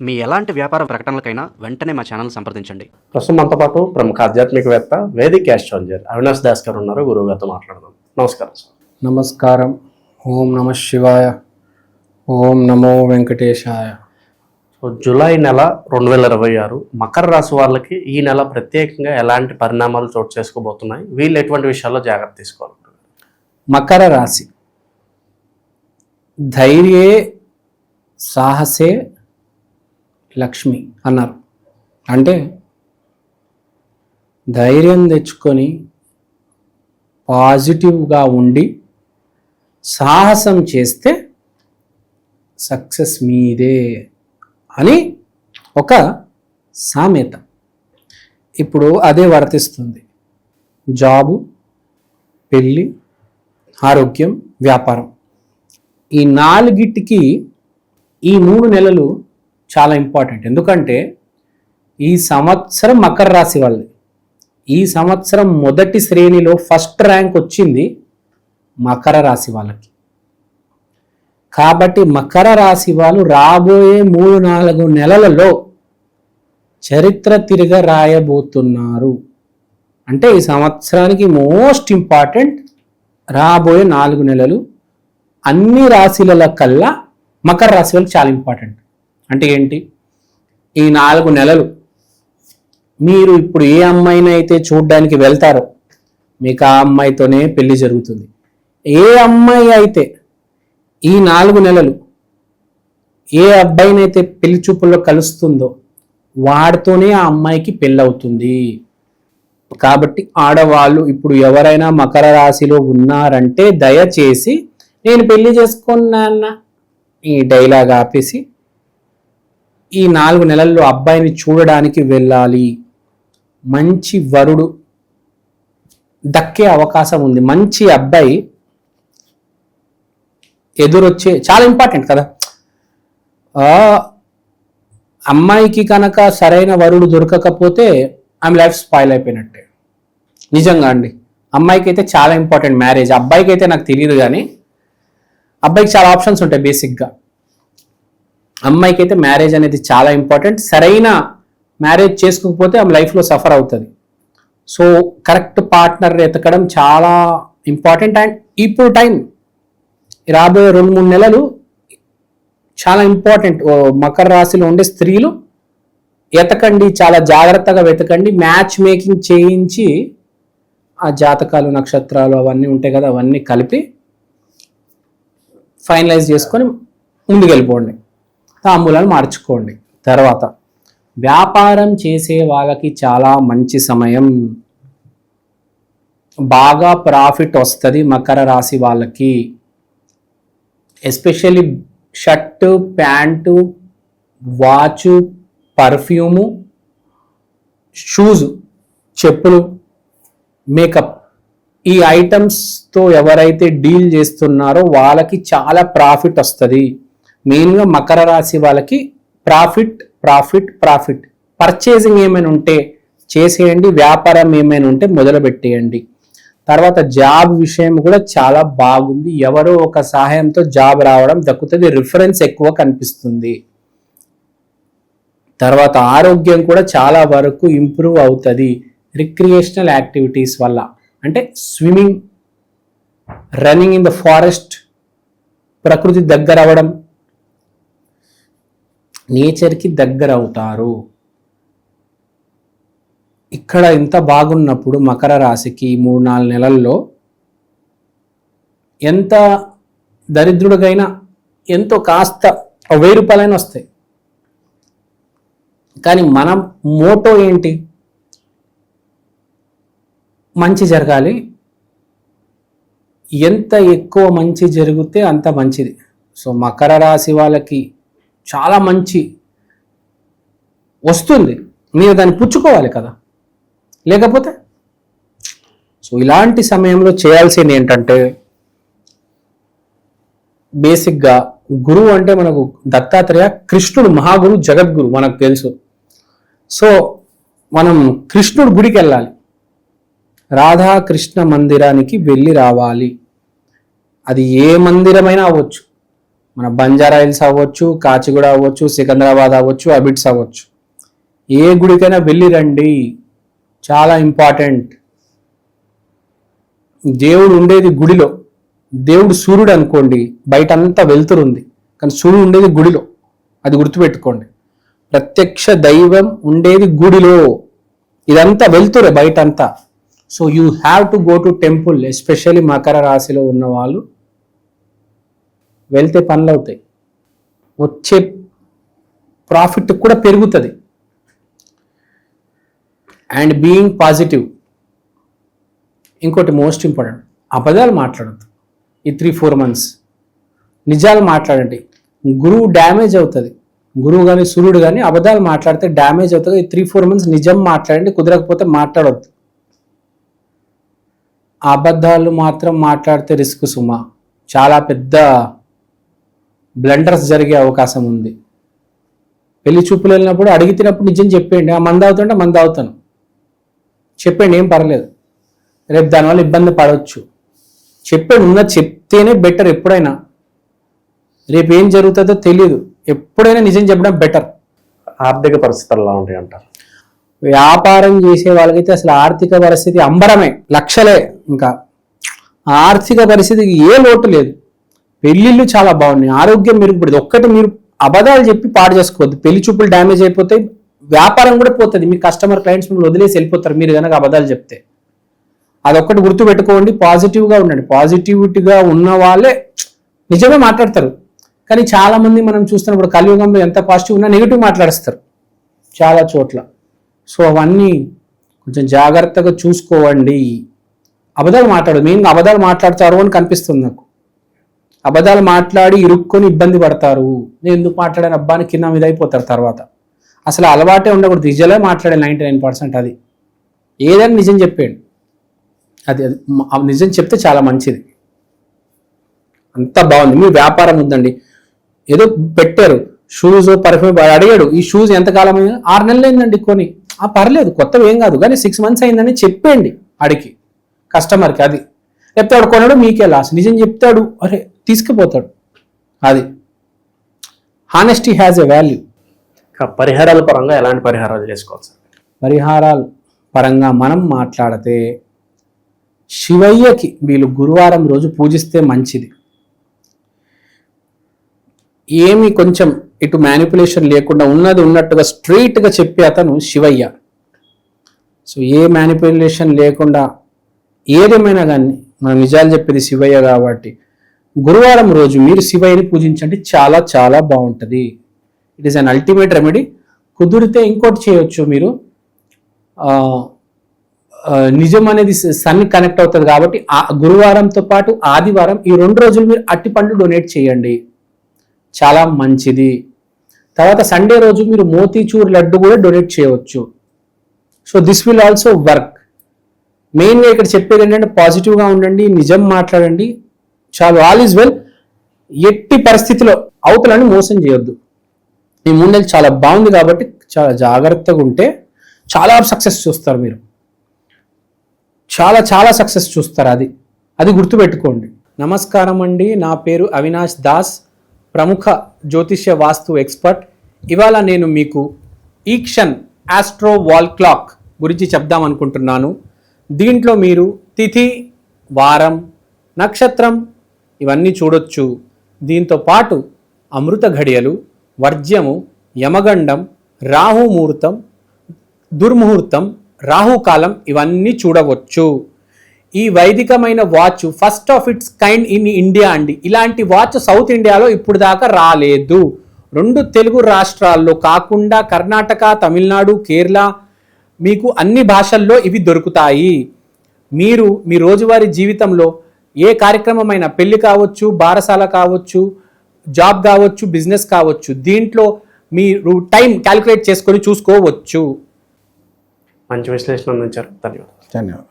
మీ ఎలాంటి వ్యాపార ప్రకటనలకైనా వెంటనే మా ఛానల్ సంప్రదించండి. ప్రస్తుతం మనతో పాటు ప్రముఖ ఆధ్యాత్మికవేత్త వేదిక్ ఆస్ట్రాలజర్ అవినాష్ దాస్ గారు ఉన్నారు. గురువు గారితో మాట్లాడదాం. నమస్కారం సార్. నమస్కారం. ఓం నమ శివాయ. ఓం నమో వెంకటేశాయ. సో జూలై నెల 2026 మకర రాశి వాళ్ళకి ఈ నెల ప్రత్యేకంగా ఎలాంటి పరిణామాలు చోటు చేసుకోబోతున్నాయి, వీళ్ళు ఎటువంటి విషయాల్లో జాగ్రత్త తీసుకోవాలి? మకర రాశి ధైర్యే సాహసే లక్ష్మి అన్నారు. అంటే ధైర్యం తెచ్చుకొని పాజిటివ్గా ఉండి సాహసం చేస్తే సక్సెస్ మీదే అని ఒక సామెత. ఇప్పుడు అదే వర్తిస్తుంది. జాబు, పెళ్ళి, ఆరోగ్యం, వ్యాపారం, ఈ నాలుగిటికి ఈ 3 నెలలు చాలా ఇంపార్టెంట్. ఎందుకంటే ఈ సంవత్సరం మకర రాశి వాళ్ళది. ఈ సంవత్సరం మొదటి శ్రేణిలో ఫస్ట్ ర్యాంక్ వచ్చింది మకర రాశి వాళ్ళకి. కాబట్టి మకర రాశి వాళ్ళు రాబోయే 3-4 నెలలలో చరిత్ర తిరగ రాయబోతున్నారు. అంటే ఈ సంవత్సరానికి మోస్ట్ ఇంపార్టెంట్ రాబోయే 4 నెలలు. అన్ని రాశుల కల్లా మకర రాశి వాళ్ళకి చాలా ఇంపార్టెంట్. అంటే ఏంటి? ఈ 4 నెలలు మీరు ఇప్పుడు ఏ అమ్మాయిని అయితే చూడడానికి వెళ్తారో మీకు ఆ అమ్మాయితోనే పెళ్లి జరుగుతుంది. ఏ అమ్మాయి అయితే ఈ 4 నెలలు ఏ అబ్బాయినైతే పెళ్లి చూపుల్లో కలుస్తుందో వాడితోనే ఆ అమ్మాయికి పెళ్ళి అవుతుంది. కాబట్టి ఆడవాళ్ళు ఇప్పుడు ఎవరైనా మకర రాశిలో ఉన్నారంటే దయచేసి నేను పెళ్లి చేసుకున్నా ఈ డైలాగ్ ఆపేసి ఈ 4 నెలల్లో అబ్బాయిని చూడడానికి వెళ్ళాలి. మంచి వరుడు దక్కే అవకాశం ఉంది. మంచి అబ్బాయి ఎదురొచ్చే చాలా ఇంపార్టెంట్ కదా. అమ్మాయికి కనుక సరైన వరుడు దొరకకపోతే ఆమె లైఫ్ స్పాయిల్ అయిపోయినట్టే. నిజంగా అండి. అమ్మాయికి అయితే చాలా ఇంపార్టెంట్ మ్యారేజ్. అబ్బాయికి అయితే నాకు తెలియదు, కానీ అబ్బాయికి చాలా ఆప్షన్స్ ఉంటాయి బేసిక్గా. అమ్మాయికి అయితే మ్యారేజ్ అనేది చాలా ఇంపార్టెంట్. సరైన మ్యారేజ్ చేసుకోకపోతే ఆమె లైఫ్లో సఫర్ అవుతుంది. సో కరెక్ట్ పార్ట్నర్ ఎతకడం చాలా ఇంపార్టెంట్. అండ్ ఇప్పుడు టైం రాబోయే 2-3 నెలలు చాలా ఇంపార్టెంట్. మకర రాశిలో ఉండే స్త్రీలు ఎతకండి, చాలా జాగ్రత్తగా వెతకండి. మ్యాచ్ మేకింగ్ చేయించి ఆ జాతకాలు, నక్షత్రాలు అవన్నీ ఉంటాయి కదా, అవన్నీ కలిపి ఫైనలైజ్ చేసుకొని ముందుకెళ్ళిపోండి. తాంబూలాలు మార్చుకోండి. తర్వాత వ్యాపారం చేసే వాళ్ళకి చాలా మంచి సమయం. బాగా ప్రాఫిట్ వస్తుంది మకర రాశి వాళ్ళకి. Especially shirt, pant, watch, perfume, shoes, చెప్పులు, మేకప్, ఈ ఐటమ్స్తో ఎవరైతే డీల్ చేస్తున్నారో వాళ్ళకి చాలా ప్రాఫిట్ వస్తుంది. మెయిన్గా మకర రాశి వాళ్ళకి ప్రాఫిట్ ప్రాఫిట్ ప్రాఫిట్. పర్చేసింగ్ ఏమైనా ఉంటే చేసేయండి, వ్యాపారం ఏమైనా ఉంటే మొదలు పెట్టేయండి. తర్వాత జాబ్ విషయం కూడా చాలా బాగుంది. ఎవరో ఒక సహాయంతో జాబ్ రావడం దక్కుతుంది. రిఫరెన్స్ ఎక్కువ కనిపిస్తుంది. తర్వాత ఆరోగ్యం కూడా చాలా వరకు ఇంప్రూవ్ అవుతుంది రిక్రియేషనల్ యాక్టివిటీస్ వల్ల. అంటే swimming, running in the forest, ప్రకృతి దగ్గర అవ్వడం, నేచర్కి దగ్గర అవుతారు. ఇక్కడ ఇంత బాగున్నప్పుడు మకర రాశికి 3-4 నెలల్లో ఎంత దరిద్రుడికైనా ఎంతో కాస్త 1000 రూపాయలైనా వస్తాయి. కానీ మనం మోటో ఏంటి? మంచి జరగాలి. ఎంత ఎక్కువ మంచి జరిగితే అంత మంచిది. సో మకర రాశి వాళ్ళకి చాలా మంచి వస్తుంది. మీరు దాన్ని పుచ్చుకోవాలి కదా, లేకపోతే. సో ఇలాంటి సమయంలో చేయాల్సింది ఏంటంటే, బేసిక్గా గురువు అంటే మనకు దత్తాత్రేయ, కృష్ణుడు మహాగురు, జగద్గురు మనకు తెలుసు. సో మనం కృష్ణుడు గుడికి వెళ్ళాలి. రాధాకృష్ణ మందిరానికి వెళ్ళి రావాలి. అది ఏ మందిరమైనా అవ్వచ్చు. మన బంజారా హిల్స్ అవ్వచ్చు, కాచిగూడ అవ్వచ్చు, సికింద్రాబాద్ అవ్వచ్చు, అబిడ్స్ అవ్వచ్చు, ఏ గుడికైనా వెళ్ళి రండి. చాలా ఇంపార్టెంట్. దేవుడు ఉండేది గుడిలో. దేవుడు సూర్యుడు అనుకోండి, బయట అంతా వెలుతురుంది, కానీ సూర్యుడు ఉండేది గుడిలో. అది గుర్తుపెట్టుకోండి. ప్రత్యక్ష దైవం ఉండేది గుడిలో. ఇదంతా వెళ్తురే బయట అంతా. So you have to go to temple. Especially Makar రాశిలో ఉన్న వాళ్ళు వెళ్తే పనులు అవుతాయి, వచ్చే ప్రాఫిట్ కూడా పెరుగుతుంది. And being positive. ఇంకోటి మోస్ట్ ఇంపార్టెంట్, అబద్ధాలు మాట్లాడద్దు ఈ 3-4 months. నిజాలు మాట్లాడండి. గురువు డ్యామేజ్ అవుతుంది. గురువు కానీ సూర్యుడు కానీ అబద్ధాలు మాట్లాడితే డ్యామేజ్ అవుతుంది. ఈ 3-4 months నిజం మాట్లాడండి. కుదరకపోతే మాట్లాడవద్దు. అబద్ధాలు మాత్రం మాట్లాడితే రిస్క్ సుమా. చాలా పెద్ద బ్లండర్స్ జరిగే అవకాశం ఉంది. పెళ్లి చూపులు వెళ్ళినప్పుడు అడిగినప్పుడు నిజం చెప్పేయండి. ఆ మంద అవుతుంటే మంద అవుతాను చెప్పండి, ఏం పర్లేదు. రేపు దానివల్ల ఇబ్బంది పడవచ్చు. చెప్పండి, ఉన్నది చెప్తేనే బెటర్. ఎప్పుడైనా రేపు ఏం జరుగుతుందో తెలియదు. ఎప్పుడైనా నిజం చెప్పడం బెటర్. ఆర్థిక పరిస్థితులు ఎలా ఉంటాయి అంటారు? వ్యాపారం చేసే వాళ్ళకైతే అసలు ఆర్థిక పరిస్థితి అంబరమే, లక్షలే. ఇంకా ఆర్థిక పరిస్థితికి ఏ లోటు లేదు. పెళ్లిళ్ళు చాలా బాగున్నాయి, ఆరోగ్యం మెరుగుపడింది. ఒక్కటి మీరు అబద్ధాలు చెప్పి పాడు చేసుకోవద్దు. పెళ్లి చూపులు డ్యామేజ్ అయిపోతాయి, వ్యాపారం కూడా పోతుంది. మీ కస్టమర్ క్లయింట్స్ మిమ్మల్ని వదిలేసి వెళ్ళిపోతారు మీరు కనుక అబద్ధాలు చెప్తే. అదొక్కటి గుర్తు పెట్టుకోండి. పాజిటివ్గా ఉండండి. పాజిటివిటీగా ఉన్న వాళ్ళే నిజమే మాట్లాడతారు. కానీ చాలా మంది మనం చూస్తున్నప్పుడు కలియుగంలో ఎంత పాజిటివ్ ఉన్నా నెగిటివ్ మాట్లాడేస్తారు చాలా చోట్ల. సో అవన్నీ కొంచెం జాగ్రత్తగా చూసుకోవండి. అబద్ధాలు మాట్లాడదు. మెయిన్గా అబద్ధాలు మాట్లాడతారు అని కనిపిస్తుంది నాకు. అబద్ధాలు మాట్లాడి ఇరుక్కొని ఇబ్బంది పడతారు. నేను ఎందుకు మాట్లాడాను అబ్బాని కింద మీద అయిపోతారు తర్వాత. అసలు అలవాటే ఉండకూడదు. నిజమే మాట్లాడే 99%. అది ఏదైనా నిజం చెప్పేయండి. అది నిజం చెప్తే చాలా మంచిది. అంత బాగుంది. మీ వ్యాపారం ఉందండి, ఏదో పెట్టారు షూస్ పర్ఫ్యూమ్ అడిగాడు, ఈ షూస్ ఎంతకాలం అయింది? 6 నెలలు అయిందండి కొని. పర్లేదు, కొత్తవి ఏం కాదు, కానీ 6 months అయిందని చెప్పండి అడిగి కస్టమర్కి. అది చెప్తే వాడు కొనడు, మీకే లాస్. నిజం చెప్తాడు, అరే తీసుకుపోతాడు. అది హానెస్టీ హ్యాజ్ ఎ వాల్యూ. పరిహారాల పరంగా ఎలాంటి పరిహారాలు చేసుకోవాలి సార్? పరిహారాల పరంగా మనం మాట్లాడితే శివయ్యకి వీళ్ళు గురువారం రోజు పూజిస్తే మంచిది. ఏమి కొంచెం ఇటు మ్యానిపులేషన్ లేకుండా ఉన్నది ఉన్నట్టుగా స్ట్రైట్గా చెప్పే అతను శివయ్య. సో ఏ మ్యానిపులేషన్ లేకుండా ఏదేమైనా కానీ మనం నిజాలు చెప్పేది శివయ్య కాబట్టి గురువారం రోజు మీరు శివయ్యని పూజించండి. చాలా చాలా బాగుంటుంది. It is an ultimate remedy. కుదిరితే ఇంకోటి చేయొచ్చు మీరు. నిజం అనేది సన్ కనెక్ట్ అవుతుంది కాబట్టి గురువారంతో పాటు ఆదివారం ఈ 2 రోజులు మీరు అట్టి పండ్లు డొనేట్ చేయండి, చాలా మంచిది. తర్వాత సండే రోజు మీరు మోతీచూర్ లడ్డు కూడా డొనేట్ చేయవచ్చు. So this will also work. మెయిన్గా ఇక్కడ చెప్పేది ఏంటంటే పాజిటివ్గా ఉండండి, నిజం మాట్లాడండి, చాలు. All is well. ఎట్టి పరిస్థితిలో అవతలని మోసం చేయొద్దు. ఈ 3 నెలలు చాలా బాగుంది కాబట్టి చాలా జాగ్రత్తగా ఉంటే చాలా సక్సెస్ చూస్తారు మీరు. చాలా చాలా సక్సెస్ చూస్తారు. అది గుర్తుపెట్టుకోండి. నమస్కారం అండి, నా పేరు అవినాష్ దాస్, ప్రముఖ జ్యోతిష్య వాస్తు ఎక్స్పర్ట్. ఇవాళ నేను మీకు ఈక్షన్ ఆస్ట్రో వాల్ క్లాక్ గురించి చెప్దామనుకుంటున్నాను. దీంట్లో మీరు తిథి, వారం, నక్షత్రం ఇవన్నీ చూడొచ్చు. దీంతో పాటు అమృత ఘడియలు, వర్జ్యము, యమగండం, రాహుముహూర్తం, దుర్ముహూర్తం, రాహుకాలం ఇవన్నీ చూడవచ్చు. ఈ వైదికమైన watch first of its kind in India అండి. ఇలాంటి వాచ్ సౌత్ ఇండియాలో ఇప్పుడు దాకా రాలేదు. 2 తెలుగు రాష్ట్రాల్లో కాకుండా కర్ణాటక, తమిళనాడు, కేరళ, మీకు అన్ని భాషల్లో ఇవి దొరుకుతాయి. మీరు మీ రోజువారీ జీవితంలో ఏ కార్యక్రమమైనా, పెళ్లి కావచ్చు, బారసాల కావచ్చు, జాబ్ కావచ్చు, బిజినెస్ కావచ్చు, దీంట్లో మీరు టైం క్యాలిక్యులేట్ చేసుకొని చూసుకోవచ్చు. మంచి విశ్లేషణ అందించారు. ధన్యవాదాలు.